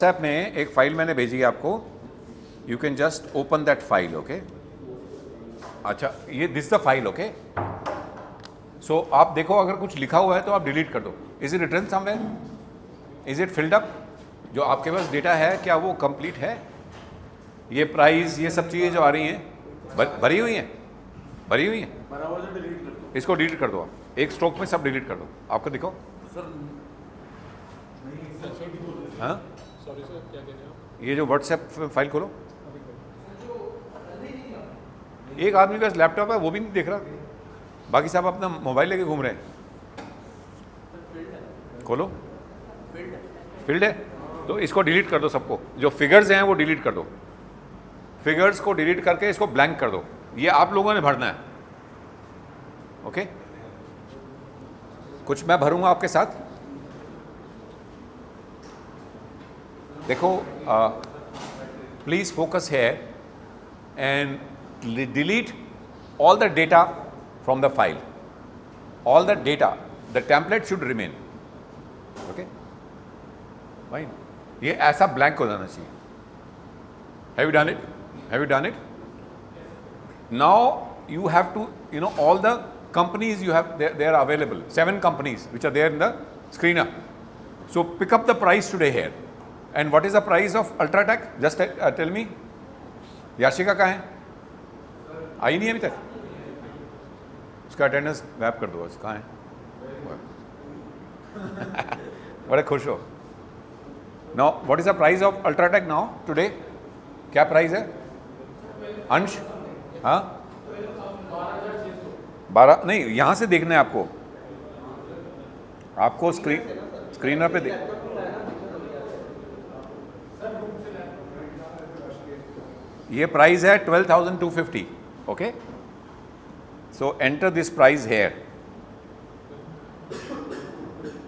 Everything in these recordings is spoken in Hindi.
व्हाट्सएप में एक फाइल मैंने भेजी है आपको. You can just open that file. Okay, अच्छा ये दिस द फाइल. ओके, सो आप देखो अगर कुछ लिखा हुआ है तो आप डिलीट कर दो. Is it written somewhere? Is it filled up? जो आपके पास डेटा है क्या वो कंप्लीट है? ये प्राइस ये सब चीज़ें जो आ रही हैं भरी हुई हैं, भरी हुई हैं. इसको डिलीट कर दो आप, एक स्ट्रोक में सब डिलीट कर दो. आपको दिखो. हाँ, सॉरी सर, क्या कह रहे हैं आप? ये जो व्हाट्सएप फाइल खोलो. एक आदमी के पास लैपटॉप है वो भी नहीं देख रहा, बाकी सब अपना मोबाइल लेके घूम रहे हैं. खोलो. फील्ड है तो इसको डिलीट कर दो. सबको जो फिगर्स हैं वो डिलीट कर दो. फिगर्स को डिलीट करके इसको ब्लैंक कर दो. ये आप लोगों ने भरना है. ओके, कुछ मैं भरूंगा आपके साथ. देखो, please focus here and delete all the data from the file. All the data, the template should remain. Okay, fine. ये ऐसा blank हो जाना चाहिए. Have you done it? Have you done it? Now you have to, you know, all the companies you have, they are available. 7 companies which are there in the screener. So pick up the price today here. And what is the price of Ultratech? Just tell me. Yashika कहाँ है? आई नहीं है अभी तक. उसका अटेंडेंस गैप कर दो. कहाँ है? बड़े खुश हो. Now what is the price of UltraTech now today? क्या प्राइस है अंश? हाँ, 12 नहीं, यहाँ से देखना है आपको. आपको स्क्रीनर पे देख. ये प्राइस है 12,250. Okay, so enter this price here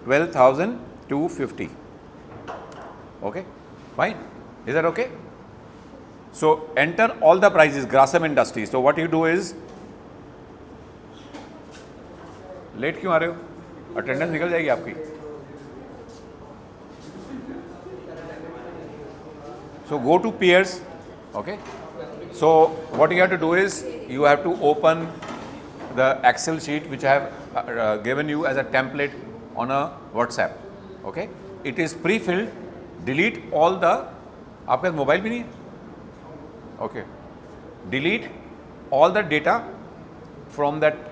12,250. Okay, fine. Is that okay? So enter all the prices. Grasim Industries. So what you do is, late क्यों आ रहे हो? अटेंडेंस निकल जाएगी आपकी. सो गो टू peers. Okay, so what you have to do is you have to open the Excel sheet which I have given you as a template on a WhatsApp. Okay, it is pre-filled. Delete all the, आपके पास मोबाइल भी नहीं है? Okay, delete all the data from that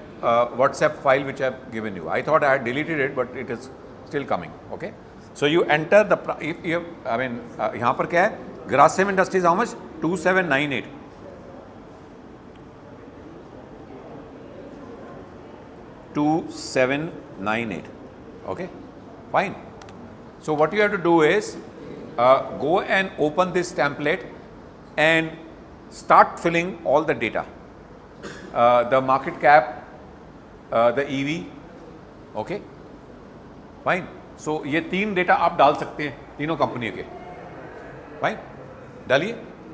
WhatsApp file which I have given you. I thought I had deleted it but it is still coming. Okay, so you enter the if you I mean यहाँ पर क्या है? Grasim Industries how much? 2798. Okay, fine. So what you have to do is go and open this template and start filling all the data, the market cap, the EV. Okay, fine. So ये 3 डेटा आप डाल सकते हैं तीनों कंपनी के. फाइन, डालिए.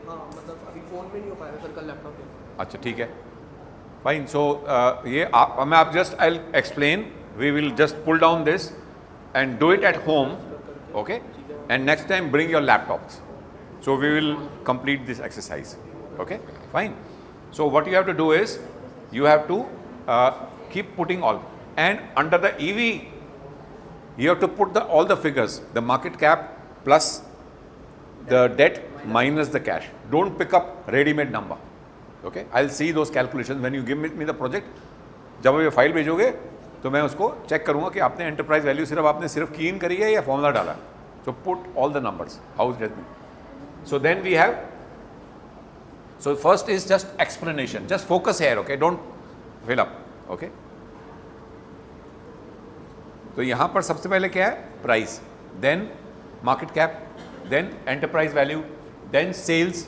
हाँ, मतलब अभी फ़ोन में नहीं हो पाएगा सर, कल लैपटॉप पे. अच्छा ठीक है, फाइन. सो ये आप just I explain. We will just pull down this and do it at home. Okay, and next time bring your laptops. So we will complete this exercise. Okay, fine. So what you have to do is you have to keep putting all, and under the EV you have to put all the figures, the market cap plus the debt minus the cash. Don't pick up ready-made number. Okay, I'll see those calculations when you give me the project. जब ये फाइल भेजोगे तो मैं उसको चेक करूंगा कि आपने एंटरप्राइज वैल्यू सिर्फ की इन करी है या फॉर्मूला डाला. So put all the numbers how it has been. So then we have, so first is just explanation, just focus here. Okay, don't fill up. Okay, तो यहां पर सबसे पहले क्या है? Price, then market cap, then enterprise value, then sales.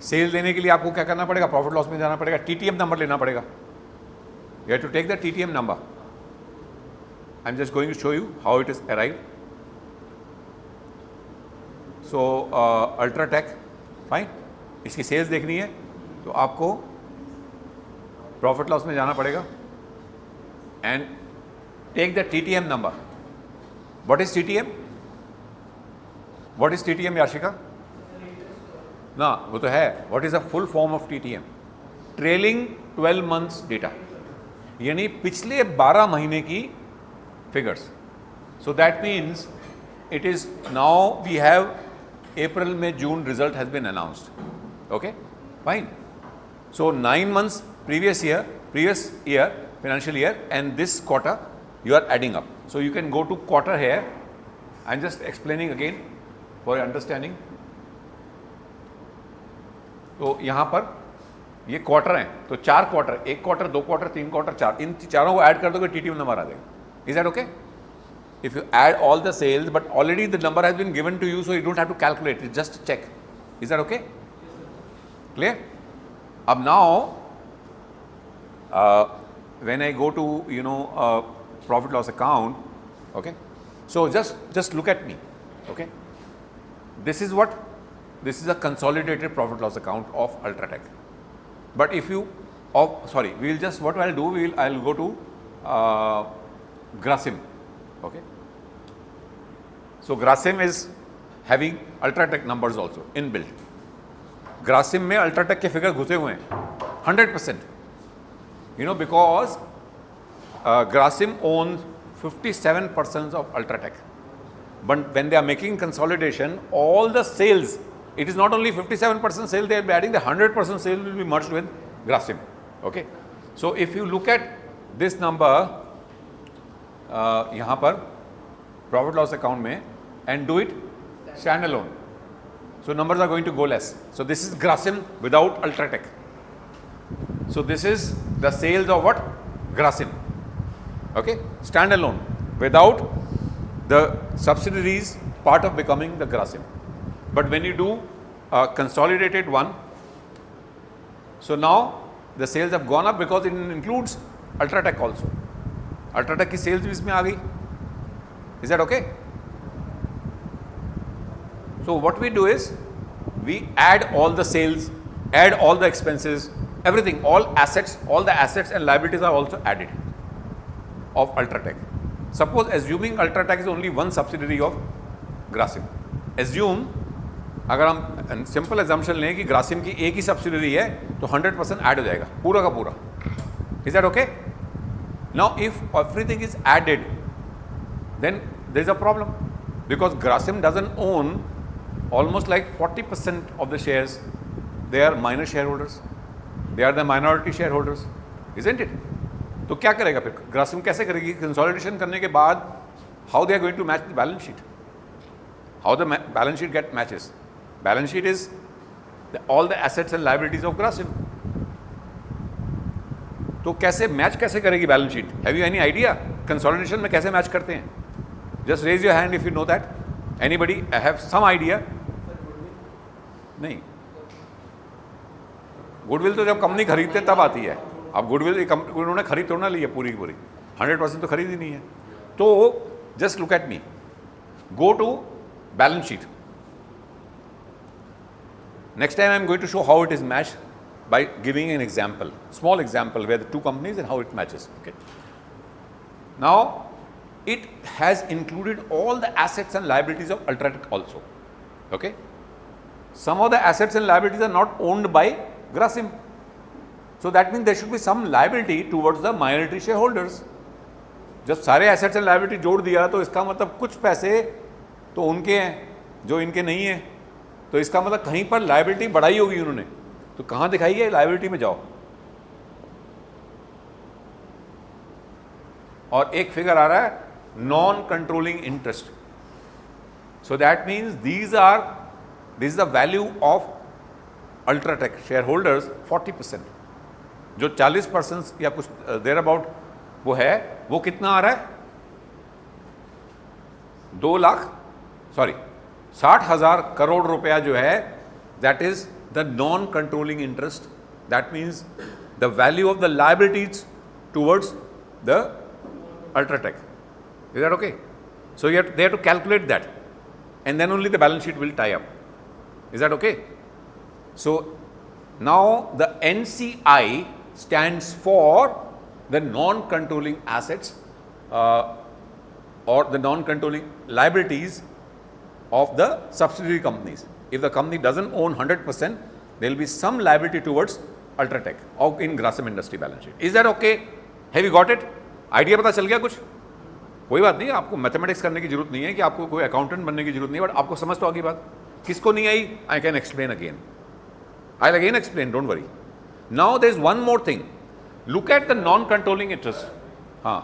Sale देने के लिए आपको क्या करना पड़ेगा? प्रॉफिट लॉस में जाना पड़ेगा, टीटीएम नंबर लेना पड़ेगा. You have to take the TTM number. I am just going to show you how it is arrive. So UltraTech, fine. इसकी सेल्स देखनी है तो आपको प्रॉफिट लॉस में जाना पड़ेगा and take the TTM number. What is TTM? What is TTM Yashika? ना वो तो है. What is the full form of TTM? Trailing 12 months data, यानी पिछले 12 महीने की figures. So that means it is now we have April, May, June result has been announced. Okay, fine. So 9 months previous year financial year, and this quarter you are adding up. So you can go to quarter here. I'm just explaining again for your understanding. तो यहाँ पर ये क्वार्टर हैं, तो 4 क्वार्टर, 1 क्वार्टर, 2 क्वार्टर, 3 क्वार्टर, 4, इन चारों को ऐड कर दोगे TTM नंबर आ जाएगा. Is that okay? If you add all the sales, but already the number has been given to you, so you don't have to calculate it, just check. Is that okay? Clear? Ab now, when I go to profit loss account, okay, so just look at me, okay. This is a consolidated profit loss account of Ultratech. But if you, we will just, what I'll do, I'll go to Grasim. Okay. So Grasim is having Ultratech numbers also inbuilt. Grasim में Ultratech के figure घुसे हुए हैं 100%. Because Grasim owns 57% of Ultratech. But when they are making consolidation, all the sales, it is not only 57% sale, they are adding the 100% sale will be merged with Grasim. Okay. So if you look at this number, यहाँ पर प्रॉफिट लॉस अकाउंट में and do it stand alone, so numbers are going to go less. So this is Grasim without UltraTech. So this is the sales of what? Grasim. Okay, stand alone without the subsidiaries part of becoming the Grasim. But when you do consolidated one, so now the sales have gone up because it includes UltraTech also. UltraTech की सेल्स भी इसमें आ गई. Is that okay? So what we do is we add all the sales, add all the expenses, everything, all the assets and liabilities are also added of Ultratech. Suppose assuming Ultratech is only one subsidiary of Grasim. Assume, अगर हम सिंपल एग्जाम्पशन लें कि ग्रासिम की एक ही सब्सिडरी है तो 100% ऐड हो जाएगा पूरा का पूरा. Is that okay? Now if everything is added then there is a problem because Grasim doesn't own almost like 40% of the shares. They are minor shareholders, they are the minority shareholders, isn't it? तो क्या करेगा फिर ग्रासिम? कैसे करेगी कंसोलिडेशन करने के बाद? how they are going to match the balance sheet? how the balance sheet get matches? Balance sheet is all the assets and liabilities of Grasim. तो कैसे मैच कैसे करेगी balance sheet? Have you any idea consolidation में कैसे मैच करते हैं? Just raise your hand if you know that. Anybody have some idea? नहीं, गुडविल तो जब कंपनी खरीदते तब आती है. अब गुडविल उन्होंने खरीद तो ना ली है पूरी की पूरी, 100% तो खरीद ही नहीं है. तो just look at me, go to balance sheet. Next time I am going to show how it is match by giving an example, small example where the two companies and how it matches. Okay. Now it has included all the assets and liabilities of Ultratech also. Okay. Some of the assets and liabilities are not owned by Grasim, so that means there should be some liability towards the minority shareholders. जब सारे assets and liability जोड़ दिया तो इसका मतलब कुछ पैसे तो उनके हैं जो इनके नहीं है, तो इसका मतलब कहीं पर liability बढ़ाई होगी उन्होंने. तो कहाँ दिखाई है? लायबिलिटी में जाओ और एक फिगर आ रहा है non controlling interest. So that means this is the value of UltraTech share holders 40%. जो 40% या कुछ देर अबाउट वो है, वो कितना आ रहा है? 60,000 करोड़ रुपया जो है, that is the non-controlling interest. That means the value of the liabilities towards the Ultratech. Is that okay? So they have to calculate that, and then only the balance sheet will tie up. Is that okay? So now the NCI stands for the non-controlling assets or the non-controlling liabilities of the subsidiary companies. If the company doesn't own 100%, there will be some liability towards Ultratech or in Grasim Industry balance sheet. Is that okay? Have you got it? Idea पता चल गया कुछ? कोई बात नहीं, आपको मैथमेटिक्स करने की जरूरत नहीं है कि आपको कोई अकाउंटेंट बनने की जरूरत नहीं है, बट आपको समझ तो आ गई बात. किसको नहीं आई? I can explain again. I'll again explain, don't worry. Now there's one more thing. Look at the non-controlling interest. हाँ.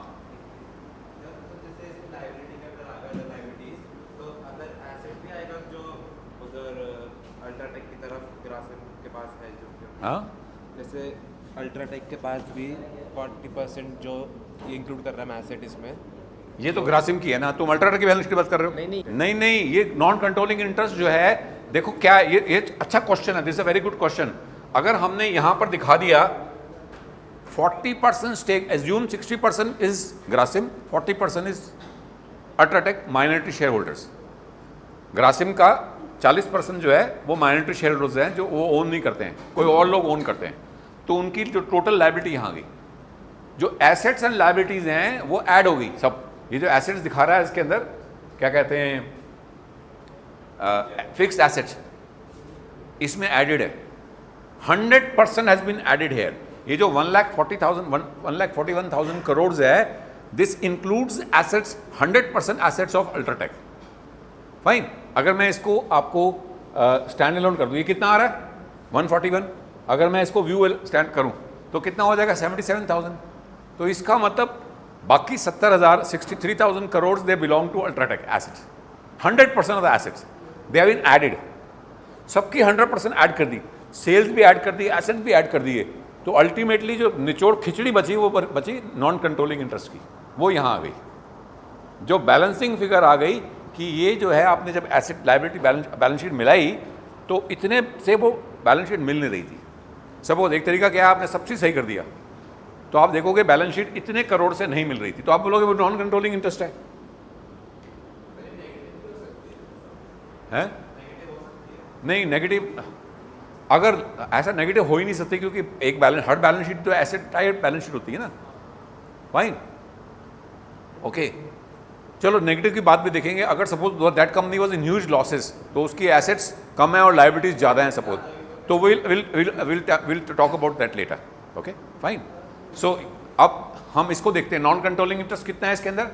हाँ? जैसे अल्ट्राटेक के पास भी 40% जो इंक्लूड कर रहा है एसेट इसमें. ये तो ग्रासिम की है ना, तुम अल्ट्राटेक की बैलेंस शीट की बात कर रहे हो? नहीं, ये नॉन कंट्रोलिंग इंटरेस्ट जो है, देखो क्या ये अच्छा क्वेश्चन है. This is a very good question. अगर हमने यहां पर दिखा दिया 40% stake, assume 60% is Grasim, 40% is UltraTech minority share holders. Grasim का 40% जो है वो माइनॉरिटी शेयर होल्डर्स हैं, जो वो ओन नहीं करते हैं, कोई और लोग ओन करते हैं. तो उनकी जो टोटल लायबिलिटी यहाँ आ गई, जो एसेट्स एंड लायबिलिटीज हैं वो ऐड हो गई सब. ये जो एसेट्स दिखा रहा है इसके अंदर क्या कहते हैं, फिक्स्ड एसेट्स, इसमें एडेड है. 100% हैज बीन एडेड हेयर. ये जो 1,41,000 करोड़ है, this includes assets, 100% assets of UltraTech. Fine. अगर मैं इसको आपको स्टैंड अलोन कर दूँ, ये कितना आ रहा है? 141. अगर मैं इसको व्यू स्टैंड करूँ तो कितना हो जाएगा? 77,000. तो इसका मतलब बाकी 70,000, 63,000 crore they belong to UltraTech assets. 100% of the assets they have been added. सबकी 100% ऐड कर दी, सेल्स भी ऐड कर दी, एसेट भी ऐड कर दिए. तो अल्टीमेटली जो निचोड़ खिचड़ी बची वो बची नॉन कंट्रोलिंग इंटरेस्ट की, वो यहाँ आ गई. जो बैलेंसिंग फिगर आ गई कि ये जो है, आपने जब एसेट लायबिलिटी बैलेंस शीट मिलाई तो इतने से वो बैलेंस शीट मिल नहीं रही थी. सपोज एक तरीका क्या है, आपने सब चीज़ सही कर दिया तो आप देखोगे बैलेंस शीट इतने करोड़ से नहीं मिल रही थी, तो आप बोलोगे वो नॉन कंट्रोलिंग इंटरेस्ट है. हैं? नहीं, नेगेटिव, अगर ऐसा नेगेटिव हो ही नहीं सकती, क्योंकि एक हर बैलेंस शीट तो एसेट टाइप बैलेंस शीट होती है ना. Fine, okay. चलो नेगेटिव की बात भी देखेंगे. अगर suppose that company was in huge losses, तो उसकी एसेट्स कम है और लायबिलिटीज ज़्यादा हैं सपोज, तो will talk about that later. Okay, fine. So अब हम इसको देखते हैं, नॉन कंट्रोलिंग इंटरेस्ट कितना है इसके अंदर.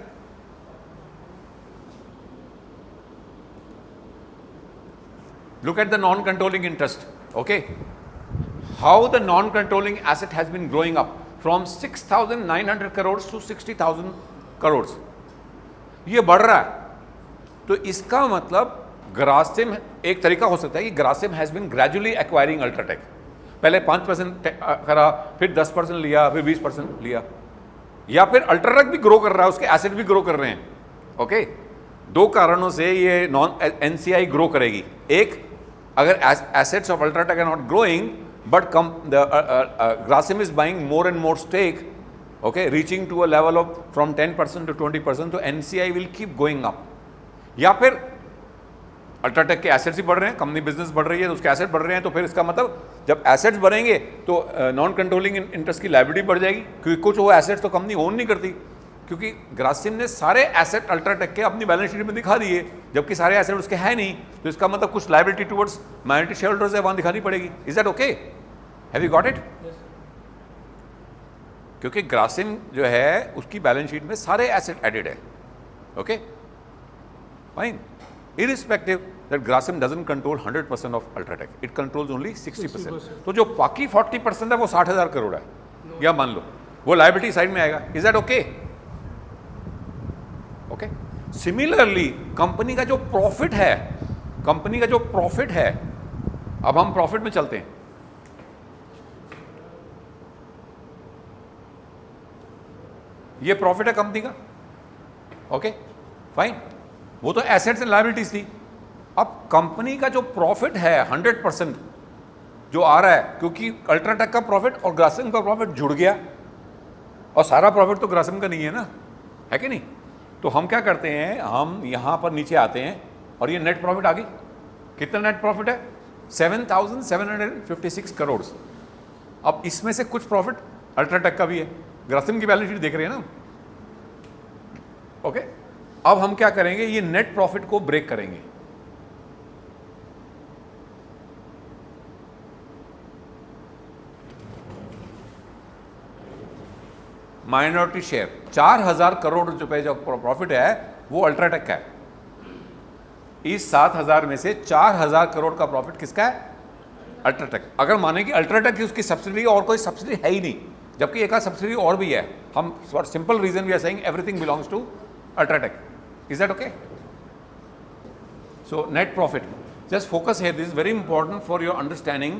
Look at the non-controlling interest. Okay, how the non-controlling asset has been growing up from 6,900 crores to 60,000 crores. ये बढ़ रहा है. तो इसका मतलब ग्रासिम, एक तरीका हो सकता है कि Grasim has been gradually acquiring UltraTech. पहले 5% करा, फिर 10% लिया, फिर 20% लिया, या फिर अल्ट्राटेक भी ग्रो कर रहा है, उसके एसेट भी ग्रो कर रहे हैं. ओके, दो कारणों से ये नॉन एनसीआई ग्रो करेगी. एक, अगर assets of Ultratech are not growing, but Grasim is buying more and more stake, okay, reaching to a level of from 10% to 20%, तो NCI will keep going up. या फिर Ultratech के assets ही बढ़ रहे हैं, कंपनी बिजनेस बढ़ रही है तो उसके एसेट बढ़ रहे हैं, तो फिर इसका मतलब जब एसेट्स बढ़ेंगे तो नॉन कंट्रोलिंग इंटरेस्ट की लायबिलिटी बढ़ जाएगी, क्योंकि कुछ वो एसेट्स तो कंपनी ओन नहीं करती, क्योंकि ग्रासिम ने सारे एसेट अल्ट्राटेक के अपनी बैलेंस शीट में दिखा दिए, जबकि सारे एसेट उसके हैं नहीं. तो इसका मतलब कुछ liability towards minority share holders है, वहां दिखानी पड़ेगी. Is that okay? Have you got it? क्योंकि ग्रासिम जो है उसकी बैलेंस शीट में सारे एसेट एडेड है. Okay, fine. Irrespective that Grasim doesn't control 100% of UltraTech, it controls only 60%. तो जो बाकी 40% है वो 60,000 करोड़ है, या मान लो वो लायबिलिटी साइड में आएगा. Is that okay? Okay. Similarly company का जो प्रॉफिट है, कंपनी का जो प्रॉफिट है, अब हम प्रॉफिट में चलते हैं. ये प्रॉफिट है कंपनी का. Okay, fine. वो तो एसेट्स एंड लायबिलिटीज थी. अब कंपनी का जो प्रॉफिट है 100% जो आ रहा है, क्योंकि अल्ट्राटेक का प्रॉफिट और ग्रासिम का प्रॉफिट जुड़ गया, और सारा प्रॉफिट तो ग्रासिम का नहीं है ना, है कि नहीं. तो हम क्या करते हैं, हम यहाँ पर नीचे आते हैं और ये नेट प्रॉफिट आ गई. कितना नेट प्रॉफिट है? 7,756 करोड़. अब इसमें से कुछ प्रॉफिट अल्ट्राटेक का भी है, ग्रासिम की बैलेंस शीट देख रहे हैं ना. ओके, अब हम क्या करेंगे, ये नेट प्रॉफिट को ब्रेक करेंगे. माइनॉरिटी शेयर 4000 करोड़ रुपए जो प्रॉफिट है वो अल्ट्राटेक का है। इस 7000 में से 4000 करोड़ का प्रॉफिट किसका है? अल्ट्राटेक। अगर माने कि अल्ट्राटेक की उसकी सब्सिडी और कोई सब्सिडी है ही नहीं, जबकि एक सब्सिडी और भी है, हम for simple reason we are saying everything belongs to UltraTech. Is that okay? So net profit, just focus है, this is very important for your understanding,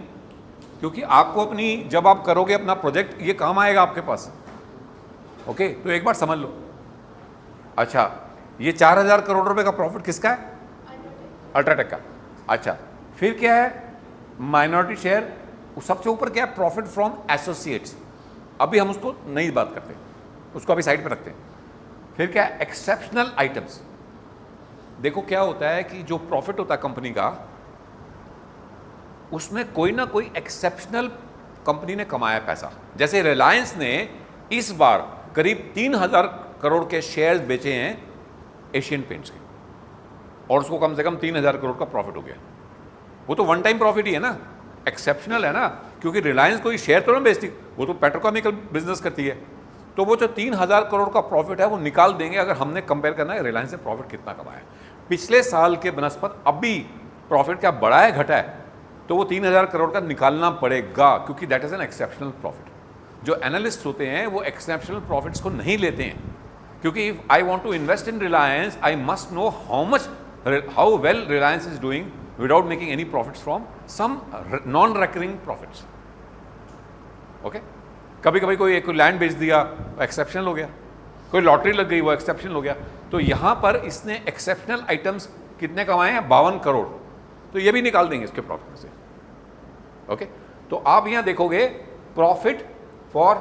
क्योंकि आपको अपनी जब आप करोगे अपना प्रोजेक्ट ये काम आएगा आपके पास। ओके तो एक बार समझ लो। अच्छा ये 4000 करोड़ रुपए का प्रॉफिट किसका है? अल्ट्राटेक का। अच्छा फिर क्या है? माइनॉरिटी शेयर, सबसे ऊपर क्या है? Profit from associates. अभी हम उसको नई बात करते हैं, उसको अभी साइड पे रखते हैं। फिर क्या है? Exceptional items. देखो क्या होता है कि जो प्रॉफिट होता है कंपनी का, उसमें कोई ना कोई एक्सेप्शनल कंपनी ने कमाया पैसा। जैसे रिलायंस ने इस बार करीब 3000 करोड़ के शेयर्स बेचे हैं एशियन पेंट्स के, और उसको कम से कम 3000 करोड़ का प्रॉफिट हो गया। वो तो वन टाइम प्रॉफिट ही है ना, एक्सेप्शनल है ना, क्योंकि रिलायंस कोई शेयर तो ना बेचती, वो तो पेट्रोकेमिकल बिजनेस करती है। तो वो जो 3000 करोड़ का प्रॉफिट है वो निकाल देंगे अगर हमने कंपेयर करना है रिलायंस ने प्रॉफिट कितना कमाया पिछले साल के बनस्पत। अभी प्रॉफिट क्या बढ़ा है घटा है, तो वो 3000 करोड़ का निकालना पड़ेगा, क्योंकि that is an exceptional profit. जो एनालिस्ट होते हैं वो एक्सेप्शनल प्रॉफिट्स को नहीं लेते हैं, क्योंकि if I want to invest in Reliance I must know how well Reliance is doing without making any profits from some non recurring profits. Okay, कभी कभी कोई एक लैंड बेच दिया, एक्सेप्शनल हो गया, कोई लॉटरी लग गई, वो एक्सेप्शनल हो गया। तो यहां पर इसने एक्सेप्शनल आइटम्स कितने कमाए हैं? 52 करोड़। तो ये भी निकाल देंगे इसके प्रॉफिट में से। ओके, तो आप यहां देखोगे profit for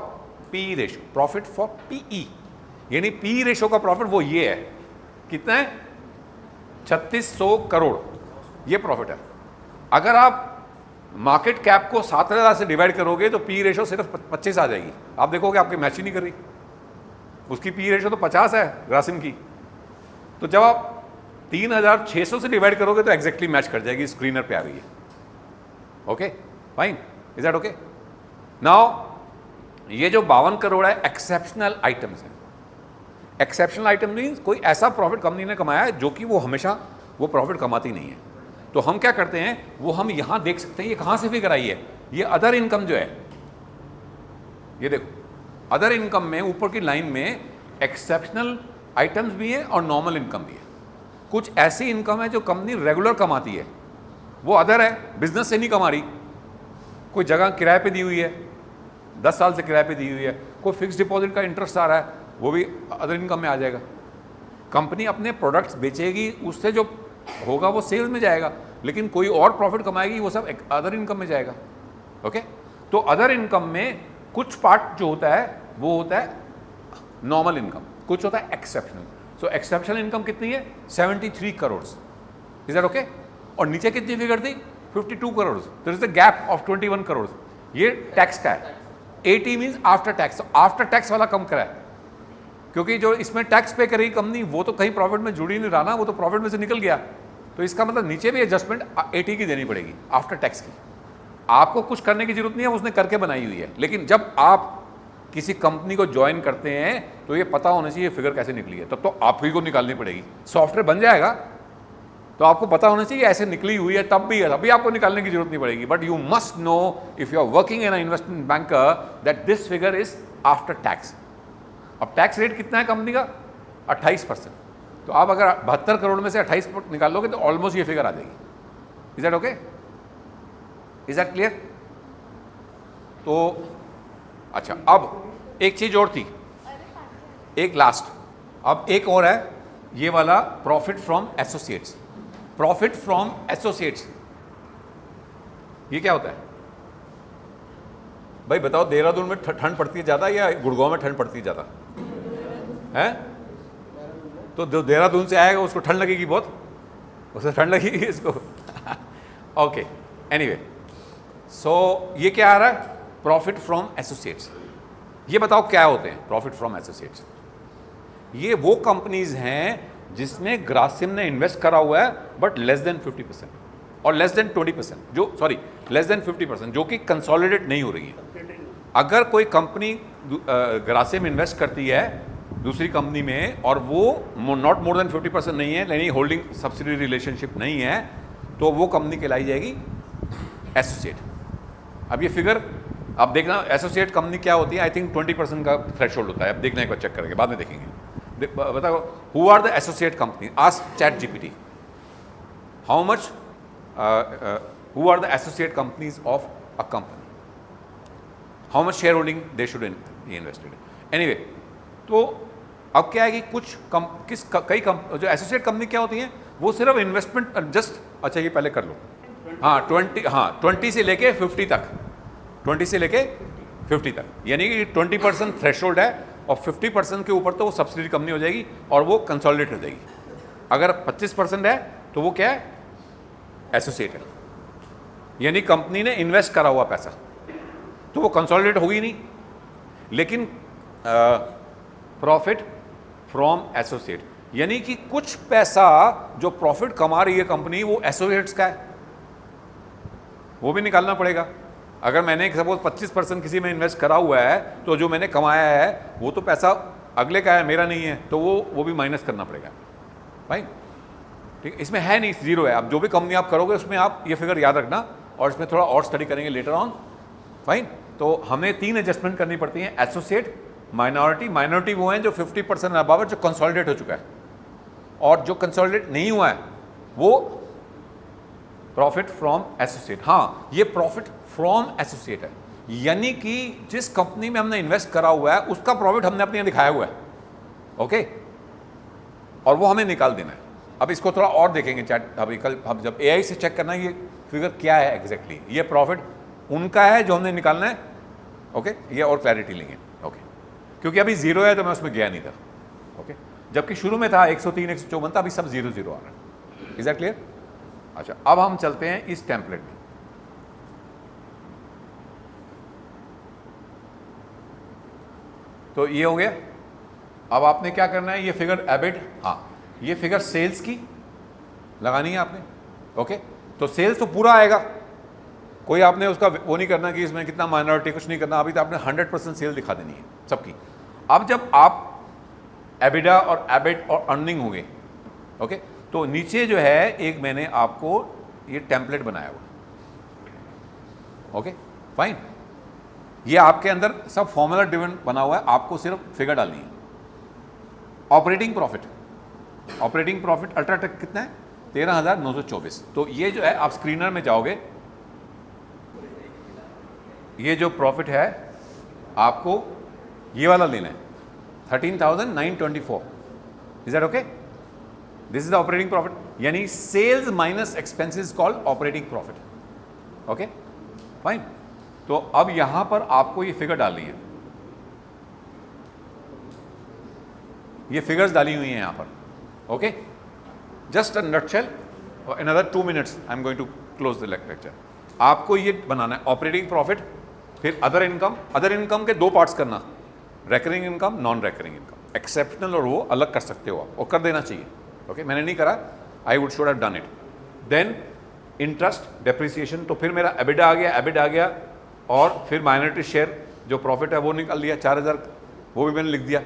P ratio, profit for PE, यानी पी रेशो का प्रॉफिट वो ये है, कितना है? 3600 करोड़ ये प्रॉफिट है। अगर आप मार्केट कैप को 7000 से डिवाइड करोगे तो पी रेशो सिर्फ 25 आ जाएगी। आप देखोगे आपकी मैच ही नहीं कर रही, उसकी पी रेशो तो 50 है ग्रासिम की। तो जब आप 3600 से डिवाइड करोगे तो एग्जैक्टली मैच कर जाएगी, स्क्रीनर पे आ रही है। Okay fine, is that okay? Now ये जो 52 करोड़ है एक्सेप्शनल आइटम्स है। एक्सेप्शनल आइटम मीन्स कोई ऐसा प्रॉफिट कंपनी ने कमाया है जो कि वो हमेशा वो प्रॉफिट कमाती नहीं है। तो हम क्या करते हैं, वो हम यहां देख सकते हैं। ये कहां से फिगर आई है? ये अदर इनकम जो है, ये देखो अदर इनकम में ऊपर की लाइन में एक्सेप्शनल आइटम्स भी है और नॉर्मल इनकम भी है। कुछ ऐसी इनकम है जो कंपनी रेगुलर कमाती है, वो अदर है, बिजनेस से नहीं कमा रही। कोई जगह किराए पे दी हुई है, 10 साल से किराए पे दी हुई है, कोई फिक्स डिपॉजिट का इंटरेस्ट आ रहा है, वो भी अदर इनकम में आ जाएगा। कंपनी अपने प्रोडक्ट्स बेचेगी, उससे जो होगा वो सेल्स में जाएगा, लेकिन कोई और प्रॉफिट कमाएगी वो सब अदर इनकम में जाएगा। ओके, तो अदर इनकम में कुछ पार्ट जो होता है वो होता है नॉर्मल इनकम, कुछ होता है एक्सेप्शनल। सो एक्सेप्शनल इनकम कितनी है? 73 करोड़। Is that okay? और नीचे कितनी फिगर थी? 52 crore. There is a gap of 21 crore. ये टैक्स का है। 80 means after tax, after tax वाला कम करा है, क्योंकि जो इसमें टैक्स पे करेगी कंपनी वो तो कहीं प्रॉफिट में जुड़ी नहीं रहा ना, वो तो प्रॉफिट में से निकल गया। तो इसका मतलब नीचे भी एडजस्टमेंट 80 की देनी पड़ेगी आफ्टर टैक्स की। आपको कुछ करने की जरूरत नहीं है, उसने करके बनाई हुई है। लेकिन जब आप किसी कंपनी को ज्वाइन करते हैं तो ये पता होना चाहिए फिगर कैसे निकली है, तब तो आप ही को निकालनी पड़ेगी। सॉफ्टवेयर बन जाएगा तो आपको पता होना चाहिए ऐसे निकली हुई है, तब भी है, अभी आपको निकालने की जरूरत नहीं पड़ेगी। But you must know if you are working in investment banker that this figure is after tax. अब टैक्स रेट कितना है कंपनी का? 28%। तो आप अगर 72 करोड़ में से 28 निकाल लोगे तो ऑलमोस्ट ये फिगर आ जाएगी। Is that okay? Is that clear? तो अच्छा, अब एक चीज और थी, एक लास्ट, अब एक और है ये वाला profit from associates. Profit from associates ये क्या होता है भाई? बताओ, देहरादून में ठंड पड़ती है ज़्यादा या गुड़गांव में ठंड पड़ती है ज़्यादा? है तो जो देहरादून से आएगा उसको ठंड लगेगी बहुत, उसे ठंड लगेगी इसको। ओके, एनीवे, सो ये क्या आ रहा है? Profit from associates. ये बताओ क्या होते हैं प्रॉफिट फ्रॉम एसोसिएट्स? ये वो कंपनीज हैं जिसमें ग्रासिम ने इन्वेस्ट करा हुआ है बट लेस देन 50% और लेस देन 20%, जो सॉरी लेस देन 50%, जो कि कंसोलिडेट नहीं हो रही है। अगर कोई कंपनी ग्रासिम में इन्वेस्ट करती है दूसरी कंपनी में और वो नॉट मोर देन 50% नहीं है, यानी होल्डिंग सब्सिडी रिलेशनशिप नहीं है, तो वो कंपनी कहलाई जाएगी एसोसिएट। अब ये फिगर अब देखना, एसोसिएट कंपनी क्या होती है, आई थिंक 20% का थ्रेशोल्ड होता है। अब देखना एक बार चेक करेंगे, बाद में देखेंगे। बताओ who are the associate company, ask ChatGPT how much who are the associate companies of a company, how much share holding they should be invested. Anyway, तो अब क्या है कि जो एसोसिएट कंपनी क्या होती हैं, वो सिर्फ इन्वेस्टमेंट जस्ट, अच्छा ये पहले कर लो, हाँ 20 से लेके 50 तक, 20 से लेके 50 तक, यानी कि 20% थ्रेशोल्ड है और 50% के ऊपर तो वो सब्सिडी कंपनी हो जाएगी और वो कंसोलिडेट हो जाएगी। अगर 25% है तो वो क्या है, एसोसिएट है, यानी कंपनी ने इन्वेस्ट करा हुआ पैसा, तो वो कंसोलिडेट होगी नहीं, लेकिन प्रॉफिट फ्रॉम एसोसिएट, यानी कि कुछ पैसा जो प्रॉफिट कमा रही है कंपनी वो एसोसिएट्स का है, वो भी निकालना पड़ेगा। अगर मैंने सपोज 25% किसी में इन्वेस्ट करा हुआ है, तो जो मैंने कमाया है वो तो पैसा अगले का है, मेरा नहीं है, तो वो भी माइनस करना पड़ेगा भाई। ठीक, इसमें है नहीं, जीरो है। अब जो भी कंपनी आप करोगे उसमें आप ये फिगर याद रखना, और इसमें थोड़ा और स्टडी करेंगे लेटर ऑन। फाइन, तो हमें 3 एडजस्टमेंट करनी पड़ती हैं, एसोसिएट, माइनॉरिटी वो हैं जो 50% अबव जो कंसोलिडेट हो चुका है, और जो कंसोलिडेट नहीं हुआ है वो प्रॉफिट फ्रॉम एसोसिएट। हाँ, ये प्रॉफिट फ्रॉम एसोसिएट है, यानी कि जिस कंपनी में हमने इन्वेस्ट करा हुआ है उसका प्रॉफिट हमने अपने यहाँ दिखाया हुआ है, ओके, और वो हमें निकाल देना है। अब इसको थोड़ा और देखेंगे चैट, अभी कल हम जब एआई से चेक करना है ये फिगर क्या है एग्जैक्टली, ये प्रॉफिट उनका है जो हमने निकालना है, ओके, ये और क्लैरिटी लेंगे, ओके, क्योंकि अभी जीरो है तो मैं उसमें गया नहीं था, ओके, जबकि शुरू में था 103 154 था, अभी सब 0 0 आ रहा है। Is that clear? अच्छा, अब हम चलते हैं इस टेम्पलेट में। तो ये हो गया। अब आपने क्या करना है, ये फिगर एबिट, हाँ ये फिगर सेल्स की लगानी है आपने, ओके, तो सेल्स तो पूरा आएगा, कोई आपने उसका वो नहीं करना कि इसमें कितना माइनॉरिटी, कुछ नहीं करना, अभी तो आपने 100% सेल दिखा देनी है सबकी। अब जब आप एबिडा और एबिट और अर्निंग होंगे, ओके, तो नीचे जो है एक मैंने आपको ये टेम्पलेट बनाया हुआ, ओके फाइन, ये आपके अंदर सब फॉर्मूला ड्रिवन बना हुआ है, आपको सिर्फ फिगर डालनी है। ऑपरेटिंग प्रॉफिट अल्ट्राटेक कितना है, 13,924। तो ये जो है आप स्क्रीनर में जाओगे, ये जो प्रॉफिट है आपको ये वाला लेना है, 13,924। Is that okay? This is the operating profit, यानी sales minus expenses called operating profit, okay fine. तो अब यहां पर आपको ये फिगर डालनी है, ये फिगर्स डाली हुई हैं यहां पर, okay, just a nutshell, another 2 minutes I am going to close the lecture. आपको ये बनाना है ऑपरेटिंग प्रॉफिट, फिर अदर इनकम के 2 पार्ट्स करना, recurring income, non recurring income, exceptional और वो अलग कर सकते हो आप, और कर देना चाहिए, ओके, मैंने नहीं करा, I would should have done it. Then interest, depreciation, तो फिर मेरा एबिड आ गया, और फिर माइनॉरिटी शेयर जो प्रॉफिट है वो निकाल लिया 4,000, वो भी मैंने लिख दिया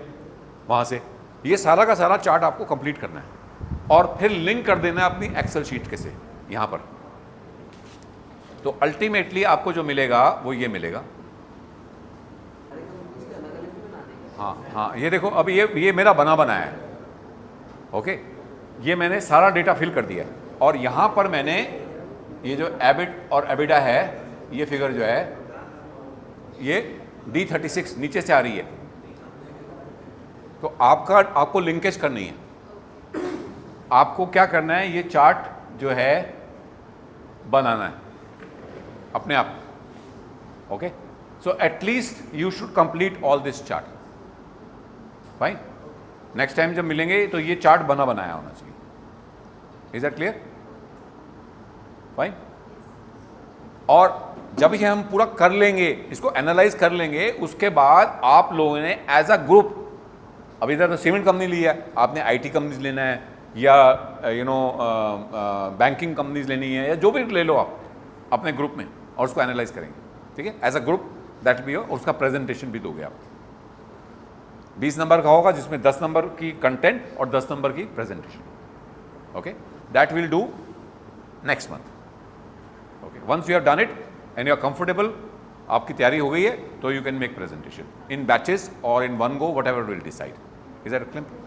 वहाँ से। ये सारा का सारा चार्ट आपको कंप्लीट करना है और फिर लिंक कर देना है अपनी एक्सेल शीट के से यहाँ पर। तो अल्टीमेटली आपको जो मिलेगा वो ये मिलेगा। हाँ, ये देखो, अब ये मेरा बना है, ओके, ये मैंने सारा डेटा फिल कर दिया है, और यहाँ पर मैंने ये जो एबिट और एबिडा है, ये फिगर जो है ये D36 नीचे से आ रही है, तो आपको लिंकेज करनी है। आपको क्या करना है, ये चार्ट जो है बनाना है अपने आप, okay, so at least you should complete all this chart, fine. Next time जब मिलेंगे तो ये चार्ट बनाया होना चाहिए। Is that clear? फाइन। और जब ये हम पूरा कर लेंगे, इसको एनालाइज कर लेंगे, उसके बाद आप लोगों ने एज अ ग्रुप, अब इधर तो सीमेंट कंपनी लिया है, आपने आईटी कंपनीज लेना है, या बैंकिंग कंपनीज लेनी है, या जो भी ले लो आप अपने ग्रुप में, और उसको एनालाइज करेंगे, ठीक है, as a group. That be उसका प्रेजेंटेशन भी दोगे आप। 20 नंबर का होगा जिसमें 10 नंबर की कंटेंट और 10 नंबर की presentation. Okay, that will do next month. Okay, once you have done it and you are comfortable, आपकी तैयारी हो गई है, तो you can make presentation in batches और in one go, whatever will decide. Is that clear?